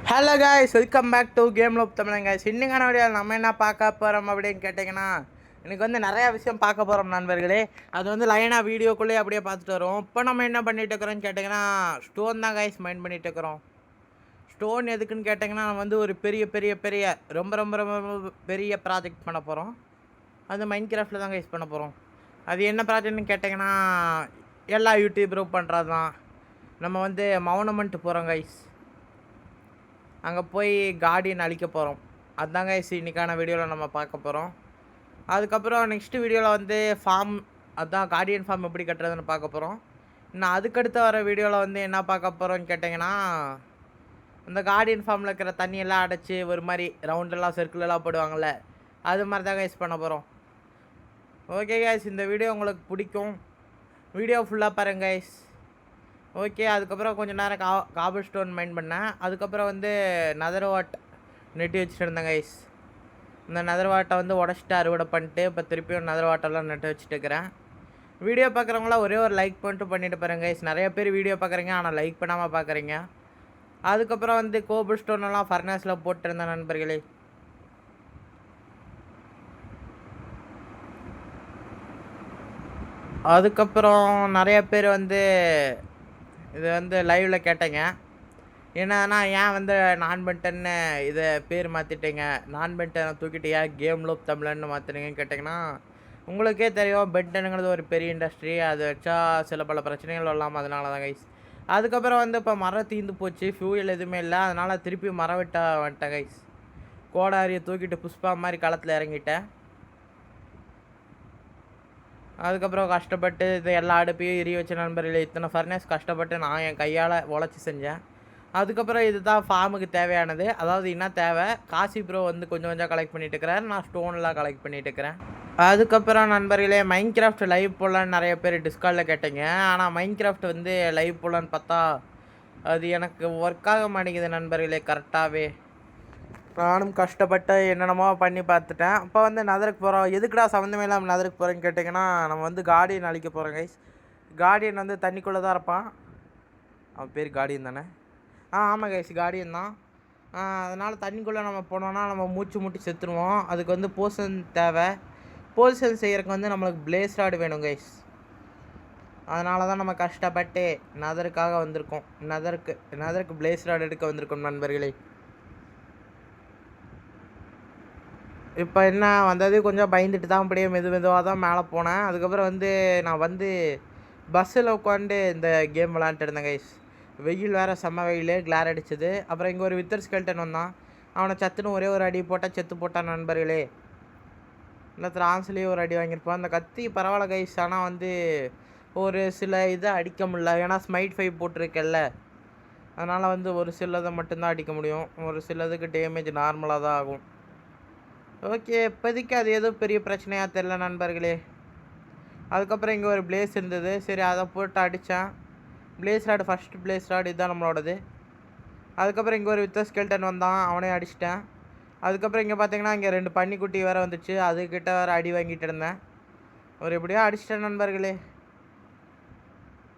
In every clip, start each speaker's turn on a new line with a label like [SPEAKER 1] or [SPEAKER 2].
[SPEAKER 1] Hello guys, welcome back to game loop தமிழன் guys. இன்னைக்கான வீடியோவில் நம்ம என்ன பார்க்க போகிறோம் அப்படின்னு கேட்டிங்கன்னா, எனக்கு நிறையா விஷயம் பார்க்க போகிறோம் நண்பர்களே. அது லைனாக வீடியோக்குள்ளேயே அப்படியே பார்த்துட்டு வரோம். இப்போ நம்ம என்ன பண்ணிட்டு இருக்கிறோன்னு கேட்டிங்கன்னா, ஸ்டோன் தான் காய்ஸ் மைண்ட் பண்ணிட்டு இருக்கிறோம். ஸ்டோன் எதுக்குன்னு கேட்டிங்கன்னா, நம்ம ஒரு பெரிய பெரிய பெரிய ரொம்ப ரொம்ப ரொம்ப பெரிய ப்ராஜெக்ட் பண்ண போகிறோம். அது மைண்ட் கிராஃப்டில் தான் காய்ஸ் பண்ண போகிறோம். அது என்ன ப்ராஜெக்ட்னு கேட்டிங்கன்னா, எல்லா யூடியூபரும் பண்ணுறது தான். நம்ம மவுனமெண்ட் போகிறோம் காய்ஸ். அங்கே போய் கார்டியன் அழிக்க போகிறோம். அதுதாங்க இன்றைக்கான வீடியோவில் நம்ம பார்க்க போகிறோம். அதுக்கப்புறம் நெக்ஸ்ட்டு வீடியோவில் ஃபார்ம், அதுதான் கார்டியன் ஃபார்ம் எப்படி கட்டுறதுன்னு பார்க்க போகிறோம். இன்னும் அதுக்கடுத்து வர வீடியோவில் என்ன பார்க்க போகிறோன்னு கேட்டிங்கன்னா, இந்த கார்டியன் ஃபார்மில் இருக்கிற தண்ணியெல்லாம் அடைச்சி ஒரு மாதிரி ரவுண்டெல்லாம் சர்க்கிளெல்லாம் போடுவாங்கள்ல, அது மாதிரி தான் கைஸ் பண்ண போகிறோம். ஓகே கைஸ், இந்த வீடியோ உங்களுக்கு பிடிக்கும். வீடியோ ஃபுல்லாக பாருங்க கைஸ். ஓகே, அதுக்கப்புறம் கொஞ்சம் நேரம் காபிள் ஸ்டோன் மைண்ட் பண்ணேன். அதுக்கப்புறம் நதர் வாட் நெட்டி வச்சுட்டு இருந்தேன் கைஸ். இந்த நதர் வாட்டை உடச்சிட்டு அறுவடை பண்ணிட்டு இப்போ திருப்பியும் நதர் வாட்டெல்லாம் நட்டு வச்சுட்டு இருக்கிறேன். வீடியோ பார்க்குறவங்களாம் ஒரே ஒரு லைக் பண்ணிட்டு பாருங்க கைஸ். நிறைய பேர் வீடியோ பார்க்குறீங்க, ஆனால் லைக் பண்ணாமல் பார்க்குறீங்க. அதுக்கப்புறம் கோபிள் ஸ்டோனெல்லாம் ஃபர்னஸில் போட்டிருந்தேன் நண்பர்களே. அதுக்கப்புறம் நிறைய பேர் இது லைவில் கேட்டேங்க. என்னன்னா, ஏன் நான் பென்டன்னு இதை பேர் மாற்றிட்டீங்க, நான் பென்டனை தூக்கிட்டு ஏன் கேம் லோப் தமிழன்னு மாற்றினீங்கன்னு கேட்டிங்கன்னா, உங்களுக்கே தெரியும் பென்டனுங்கிறது ஒரு பெரிய இண்டஸ்ட்ரி. அது வச்சா சில பல பிரச்சனைகள் வரலாம், அதனால தான் கைஸ். அதுக்கப்புறம் இப்போ மரம் தீர்ந்து போச்சு, ஃபியூயல் எதுவுமே இல்லை, அதனால் திருப்பி மரம் விட்டா வந்துட்டேன் கைஸ். கோடாரியை தூக்கிட்டு புஷ்பா மாதிரி களத்தில் இறங்கிட்டேன். அதுக்கப்புறம் கஷ்டப்பட்டு இது எல்லா அடுப்பையும் எரிய வச்ச நண்பர்களே. இத்தனை ஃபர்னஸ் கஷ்டப்பட்டு நான் என் கையால் உழைச்சி செஞ்சேன். அதுக்கப்புறம் இது தான் ஃபார்முக்கு தேவையானது. அதாவது என்ன தேவை, காசி ப்ரோ கொஞ்சம் கொஞ்சம் கலெக்ட் பண்ணிட்டு இருக்கிறார், நான் ஸ்டோன்லாம் கலெக்ட் பண்ணிட்டு இருக்கிறேன். அதுக்கப்புறம் நண்பர்களே, மைண்ட் கிராஃப்ட் லைவ் போடலான்னு நிறைய பேர் டிஸ்கார்டில் கேட்டீங்க. ஆனால் மைண்ட் கிராஃப்ட் லைவ் போடலான்னு பார்த்தா அது எனக்கு ஒர்க் ஆக மாட்டேங்குது நண்பர்களே கரெக்டாகவே. நானும் கஷ்டப்பட்டு என்னென்னமோ பண்ணி பார்த்துட்டேன். அப்போ நதருக்கு போகிறோம். எதுக்குடா சம்மந்தமே இல்லாமல் நதருக்கு போகிறேன்னு கேட்டிங்கன்னா, நம்ம கார்டியன் அழிக்க போகிறோம் கைஸ். கார்டியன் தண்ணிக்குள்ளே தான் இருப்பான். அவன் பேர் கார்டியன் தானே? ஆமாம் கைஸ், கார்டியன் தான். அதனால் தண்ணிக்குள்ளே நம்ம போனோன்னா நம்ம மூச்சு முட்டி செத்துருவோம். அதுக்கு போர்ஷன் தேவை. போர்ஷன் செய்கிறதுக்கு நம்மளுக்கு பிளேஸ் ராடு வேணும் கைஸ். அதனால தான் நம்ம கஷ்டப்பட்டு நதருக்காக வந்திருக்கோம். நதருக்கு பிளேஸ் ராடு எடுக்க வந்திருக்கோம் நண்பர்களே. இப்போ என்ன வந்தது, கொஞ்சம் பயந்துட்டு தான் அப்படியே மெதுவாக தான் மேலே போனேன். அதுக்கப்புறம் நான் பஸ்ஸில் உட்காந்து இந்த கேம் விளாண்டுட்டு இருந்தேன் கைஸ். வெயில் வேறு செம்ம வெயில், கிளார் அடிச்சது. அப்புறம் இங்கே ஒரு வித்தர் ஸ்கெல்டன் வந்தான். அவனை சத்துன்னு ஒரே ஒரு அடி போட்டால் செத்து போட்டான் நண்பர்களே. இல்லை திரான்ஸ்லேயே ஒரு அடி வாங்கியிருப்பான். அந்த கத்தி பரவாயில்ல கைஸ், ஆனால் ஒரு சில இதை அடிக்க முடியல. ஏன்னா ஸ்மைட் 5 போட்டிருக்கேல்ல, அதனால் ஒரு சிலதை மட்டும்தான் அடிக்க முடியும். ஒரு சிலதுக்கு டேமேஜ் நார்மலாக தான் ஆகும். ஓகே, இப்போதைக்கு அது எதுவும் பெரிய பிரச்சனையாக தெரில நண்பர்களே. அதுக்கப்புறம் இங்கே ஒரு பிளேஸ் இருந்தது, சரி அதை போட்டு அடித்தான். Place rod, first place rod இதுதான் நம்மளோடது. அதுக்கப்புறம் இங்கே ஒரு வித்தர் ஸ்கெல்டன் வந்தான், அவனே அடிச்சிட்டேன். அதுக்கப்புறம் இங்கே பார்த்தீங்கன்னா இங்கே 2 பன்னிக்குட்டி வேறு வந்துச்சு, அதுக்கிட்ட வேறு அடி வாங்கிட்டு இருந்தேன். ஒரு எப்படியோ அடிச்சிட்டேன் நண்பர்களே.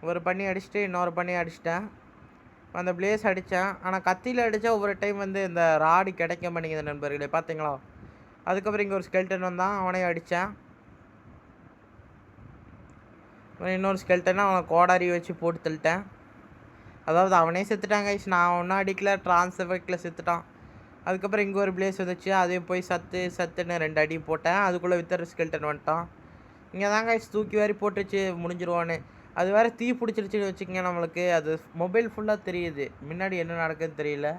[SPEAKER 1] ஒரு பண்ணி அடிச்சுட்டு இன்னொரு பண்ணி அடிச்சிட்டேன். அந்த பிளேஸ் அடித்தேன். ஆனால் கத்தியில் அடித்தா ஒவ்வொரு டைம் இந்த ராடு கிடைக்க மாட்டேங்குது நண்பர்களே, பார்த்தீங்களா? அதுக்கப்புறம் இங்கே ஒரு ஸ்கெல்டன் வந்தான், அவனையும் அடித்தான். இன்னொரு ஸ்கெல்டனை அவனை கோடாரி வச்சு போட்டு தள்ளிட்டேன். அதாவது அவனே செத்துட்டாங்க கைஸ், நான் ஒன்றும் அடிக்கல, ட்ரான்ஸ் எஃபெக்டில் செத்துட்டான். அதுக்கப்புறம் இங்கே ஒரு பிளேஸ் வந்துச்சு, அதையும் போய் சத்துன்னு 2 அடி போட்டேன். அதுக்குள்ளே வித்தர் ஸ்கெல்டன் வந்துட்டான். இங்கே தான் கைஸ் தூக்கி வாரி போட்டுச்சு, முடிஞ்சிருவான்னு. அது வேறு தீ பிடிச்சிருச்சுன்னு வச்சுக்கோங்க. நம்மளுக்கு அது மொபைல் ஃபுல்லாக தெரியுது, முன்னாடி என்ன நடக்குதுன்னு தெரியல.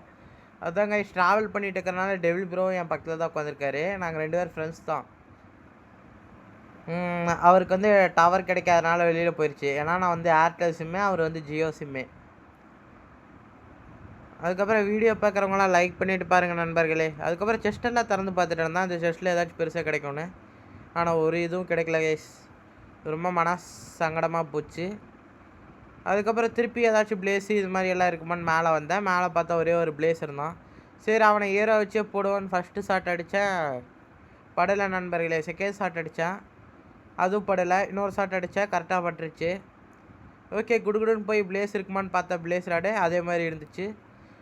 [SPEAKER 1] அதுதாங்க ட்ராவல் பண்ணிட்டு இருக்கிறனால டெவில் ப்ரோ என் பக்கத்தில் தான் உட்காந்துருக்காரு. நாங்கள் 2 பேர் ஃப்ரெண்ட்ஸ் தான். அவருக்கு டவர் கிடைக்காதனால வெளியில் போயிடுச்சு. ஏன்னா நான் ஏர்டெல் சிம்மு, அவர் ஜியோ சிம்மு. அதுக்கப்புறம் வீடியோ பார்க்குறவங்களாம் லைக் பண்ணிவிட்டு பாருங்கள் நண்பர்களே. அதுக்கப்புறம் செஸ்டெல்லாம் திறந்து பார்த்துட்டு இருந்தேன், அந்த செஸ்ட்டில் ஏதாச்சும் பெருசாக கிடைக்கும்னு. ஆனால் ஒரு இதுவும் கிடைக்கல கைஸ், ரொம்ப சங்கடமாக போச்சு. அதுக்கப்புறம் திருப்பி ஏதாச்சும் பிளேஸு இது மாதிரி எல்லாம் இருக்குமான்னு மேலே வந்தேன். மேலே பார்த்தா ஒரே ஒரு பிளேஸ் இருந்தான். சரி அவனை ஏரோ வச்சே போடுவான்னு ஃபஸ்ட்டு ஷாட் அடித்தேன், படலை நண்பர்களே. செகண்ட் ஷாட் அடித்தேன், அதுவும் படலை. இன்னொரு ஷாட் அடித்தேன், கரெக்டாக பட்டுருச்சு. ஓகே, குடுகுடுன்னு போய் பிளேஸ் இருக்குமான்னு பார்த்தா பிளேஸ் ராடு அதே மாதிரி இருந்துச்சு.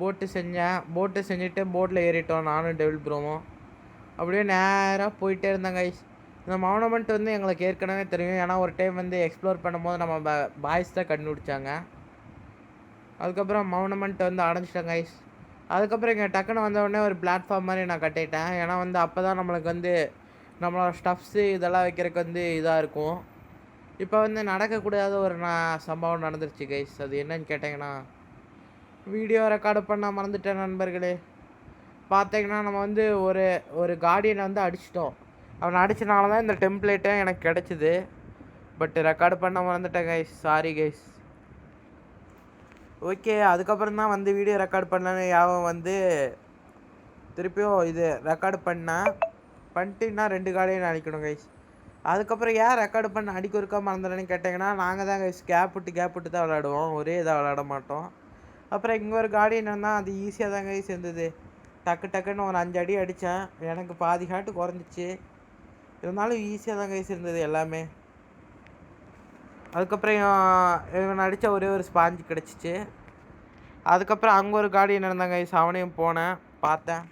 [SPEAKER 1] போட்டு செஞ்சுட்டு போட்டில் ஏறிட்டோம் நானும் டெவில் ப்ரோவும். அப்படியே நேராக போயிட்டே இருந்தேன் கைஸ். இந்த மவுனமெண்ட் வந்து எங்களுக்கு ஏற்கனவே தெரியும். ஏன்னா ஒரு டைம் வந்து எக்ஸ்ப்ளோர் பண்ணும்போது நம்ம பாய்ஸ் தான் கண்டுபிடிச்சாங்க. அதுக்கப்புறம் மவுனமெண்ட் வந்து அடைஞ்சிட்டேன் கைஸ். அதுக்கப்புறம் இங்கே டக்குன்னு வந்தவுடனே ஒரு பிளாட்ஃபார்ம் மாதிரி நான் கட்டிட்டேன். ஏன்னா வந்து அப்போ தான் நம்மளுக்கு வந்து நம்மளோட ஸ்டஃப்ஸு இதெல்லாம் வைக்கிறதுக்கு வந்து இதாக இருக்கும். இப்போ வந்து நடக்கக்கூடாத ஒரு சம்பவம் நடந்துருச்சு கைஸ். அது என்னன்னு கேட்டிங்கன்னா, வீடியோ ரெக்கார்டு பண்ண மறந்துட்டேன் நண்பர்களே. பார்த்தீங்கன்னா நம்ம வந்து ஒரு கார்டியனை வந்து அடிச்சிட்டோம். அவனை அடிச்சனால தான் இந்த டெம்ப்ளேட்டே எனக்கு கிடச்சிது. பட் ரெக்கார்டு பண்ண மறந்துட்டேன் கைஸ். Sorry guys. ஓகே, அதுக்கப்புறம் தான் வந்து வீடியோ ரெக்கார்ட் பண்ணலன்னு வந்து திருப்பியும் இது ரெக்கார்டு பண்ணிட்டு இன்னும் 2 கார்டியன் அடிக்கணும் கைஸ். அதுக்கப்புறம் ஏன் ரெக்கார்டு பண்ண அடிக்க ஒருக்கா மறந்துடுன்னு கேட்டிங்கன்னா, நாங்கள் தான் கைஸ் கேப் விட்டு தான் விளாடுவோம். ஒரே இதாக விளாட மாட்டோம். அப்புறம் இங்கே ஒரு கார்டியன் இருந்தால் அது ஈஸியாக தான் கைஸ் இருந்தது. டக்குன்னு ஒரு 5 அடி அடித்தேன். எனக்கு பாதி ஹார்ட்டு குறைஞ்சிச்சு. இருந்தாலும் ஈஸியாக தான் கைஸ் இருந்தது எல்லாமே. அதுக்கப்புறம் இவன் அடித்த ஒரே ஒரு ஸ்பாஞ்சு கிடச்சிச்சு. அதுக்கப்புறம் அங்கே ஒரு கார்டியன் இருந்தாங்க கைஸ். அவனையும் போனேன், பார்த்தேன்.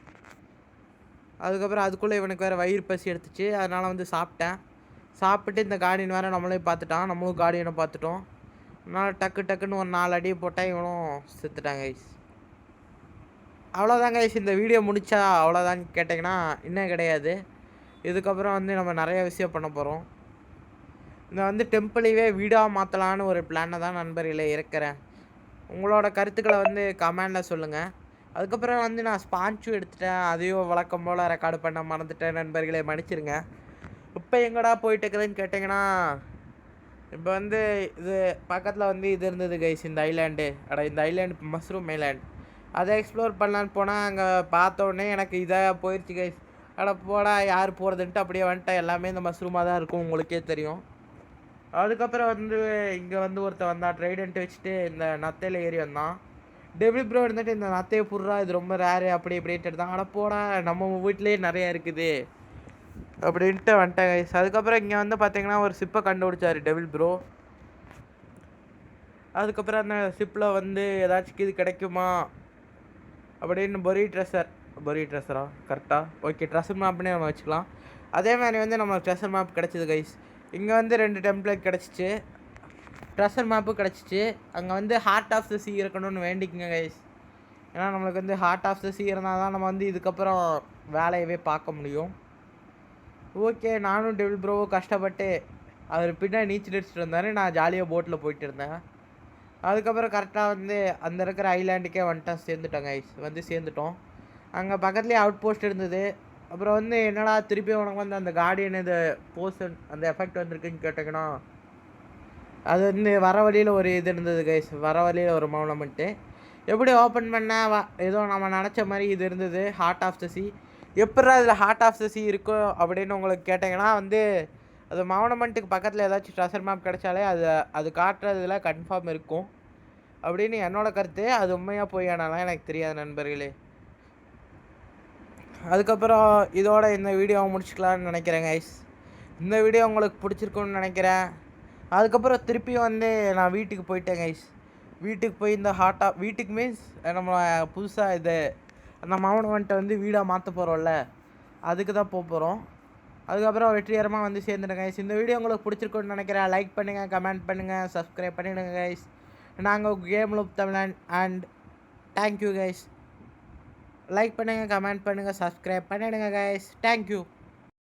[SPEAKER 1] அதுக்கப்புறம் அதுக்குள்ளே இவனுக்கு வேறு வயிறு பசி எடுத்துச்சு. அதனால் வந்து சாப்பிட்டு இந்த கார்டியன் வேறு நம்மளையும் பார்த்துட்டான். நம்மளும் கார்டியனை பார்த்துட்டோம். அதனால் டக்குன்னு ஒரு 4 அடியை போட்டால் இவனும் செத்துட்டாங்க கைஸ். அவ்வளோதான் கைஸ். இந்த வீடியோ முடித்தா அவ்வளோதான் கேட்டிங்கன்னா இன்னும் கிடையாது. இதுக்கப்புறம் வந்து நம்ம நிறைய விஷயம் பண்ண போகிறோம். இந்த வந்து டெம்பிளையே வீடாக மாற்றலான்னு ஒரு பிளானை தான் நண்பர்களே இருக்கிறேன். உங்களோட கருத்துக்களை வந்து கமெண்டில் சொல்லுங்கள். அதுக்கப்புறம் வந்து நான் ஸ்பான்ச்சும் எடுத்துட்டேன். அதையும் வழக்கம் போல் ரெக்கார்டு பண்ண மறந்துட்டேன் நண்பர்களே, மன்னிச்சிருங்க. இப்போ எங்கடா போயிட்டு இருக்குதுன்னு கேட்டிங்கன்னா, இப்போ வந்து இது பக்கத்தில் வந்து இது இருந்தது கைஸ், இந்த ஐலாண்டு. இந்த ஐலாண்டு மஷ்ரூம் ஐலாண்ட். அதை எக்ஸ்ப்ளோர் பண்ணலான்னு போனால் அங்கே பார்த்தோடனே எனக்கு இதாக போயிடுச்சு கைஸ். போடா யார் போகிறதுன்ட்டு அப்படியே வந்துட்டேன். எல்லாமே இந்த மஷ்ரூமாக தான் இருக்கும், உங்களுக்கே தெரியும். அதுக்கப்புறம் வந்து இங்கே வந்து ஒருத்தன் வந்தான், ட்ரைடன்ட்டு வச்சுட்டு இந்த நத்தையில் ஏறி வந்தான். டெவில் ப்ரோ இருந்துட்டு இந்த நத்தையை புடுறா, இது ரொம்ப ரேரு அப்படி இப்படின்ட்டு தான். போடா நம்ம வீட்லேயே நிறையா இருக்குது அப்படின்ட்டு வந்துட்டேன் கைஸ். அதுக்கப்புறம் இங்கே வந்து பார்த்தீங்கன்னா ஒரு ஷிப்பை கண்டுபிடிச்சாரு டெவில் ப்ரோ. அதுக்கப்புறம் அந்த ஷிப்பில் வந்து ஏதாச்சும் இது கிடைக்குமா அப்படின்னு பொரி ட்ரெஸரா கரெக்டாக ஓகே, ட்ரெஷர் மேப்னே நம்ம வச்சுக்கலாம். அதே மாதிரி வந்து நம்மளுக்கு ட்ரெஷர் மேப் கிடச்சிது கைஸ். இங்கே வந்து 2 டெம்ப்ளேட் கிடச்சிச்சு, ட்ரெஷர் மேப்பு கிடச்சிச்சு. அங்கே வந்து ஹார்ட் ஆஃப் த சீ இருக்கணும்னு வேண்டிக்குங்க கைஸ். ஏன்னா நம்மளுக்கு வந்து ஹார்ட் ஆஃப் த சீ இருந்தால் தான் நம்ம வந்து இதுக்கப்புறம் வேலையவே பார்க்க முடியும். ஓகே, நானும் டெவில் ப்ரோவும் கஷ்டப்பட்டு அவர் பின்னாடி நீச்சல் அடிச்சுட்டு இருந்தார். நான் ஜாலியாக போட்டில் போயிட்டு இருந்தேன். அதுக்கப்புறம் கரெக்டாக வந்து அந்த இருக்கிற ஐலாண்டுக்கே சேர்ந்துட்டோம். அங்கே பக்கத்துலேயே அவுட் போஸ்ட் இருந்தது. அப்புறம் வந்து என்னடா திருப்பி உனக்கு வந்து அந்த கார்டியன் இது போஸ்ட் அந்த எஃபெக்ட் வந்திருக்குன்னு கேட்டிங்கன்னா, அது வந்து வர வழியில் ஒரு இது இருந்தது கைஸ். வர வழியில் ஒரு மவுனமெண்ட்டு எப்படி ஓப்பன் பண்ண ஏதோ நம்ம நினச்ச மாதிரி இது இருந்தது, ஹார்ட் ஆஃப் த சீ. எப்படா இதில் ஹார்ட் ஆஃப் த சீ இருக்கும் அப்படின்னு உங்களுக்கு கேட்டிங்கன்னா வந்து, அது மவுனமெண்ட்டுக்கு பக்கத்தில் ஏதாச்சும் ட்ரெஷர் மேப் கிடைச்சாலே அது காட்டுறதுல கன்ஃபார்ம் இருக்கும் அப்படின்னு என்னோட கருத்து. அது உண்மையாக பொய்யானாலாம் எனக்கு தெரியாது நண்பர்களே. அதுக்கப்புறம் இதோட இந்த வீடியோவை முடிச்சுக்கலான்னு நினைக்கிறேன் கைஸ். இந்த வீடியோ உங்களுக்கு பிடிச்சிருக்குன்னு நினைக்கிறேன். அதுக்கப்புறம் திருப்பியும் வந்து நான் வீட்டுக்கு போயிட்டேன் கைஸ். வீட்டுக்கு போய் இந்த வீட்டுக்கு மீன்ஸ் நம்ம புதுசாக இது அந்த மவுனமெண்ட்டை வந்து வீடாக மாற்ற போகிறோம்ல, அதுக்கு தான் போகிறோம். அதுக்கப்புறம் வெற்றிகரமாக வந்து சேர்ந்துட்டேன் கைஸ். இந்த வீடியோ உங்களுக்கு பிடிச்சிருக்குன்னு நினைக்கிறேன். லைக் பண்ணுங்கள், கமெண்ட் பண்ணுங்கள், சப்ஸ்கிரைப் பண்ணிவிடுங்க கைஸ். நாங்கள் கேம் லூப் தமிழன் அண்ட் தேங்க்யூ கைஸ். லைக் பண்ணுங்கள், கமெண்ட் பண்ணுங்கள், சப்ஸ்கிரைப் பண்ணிவிடுங்க கைஸ். தேங்க்யூ.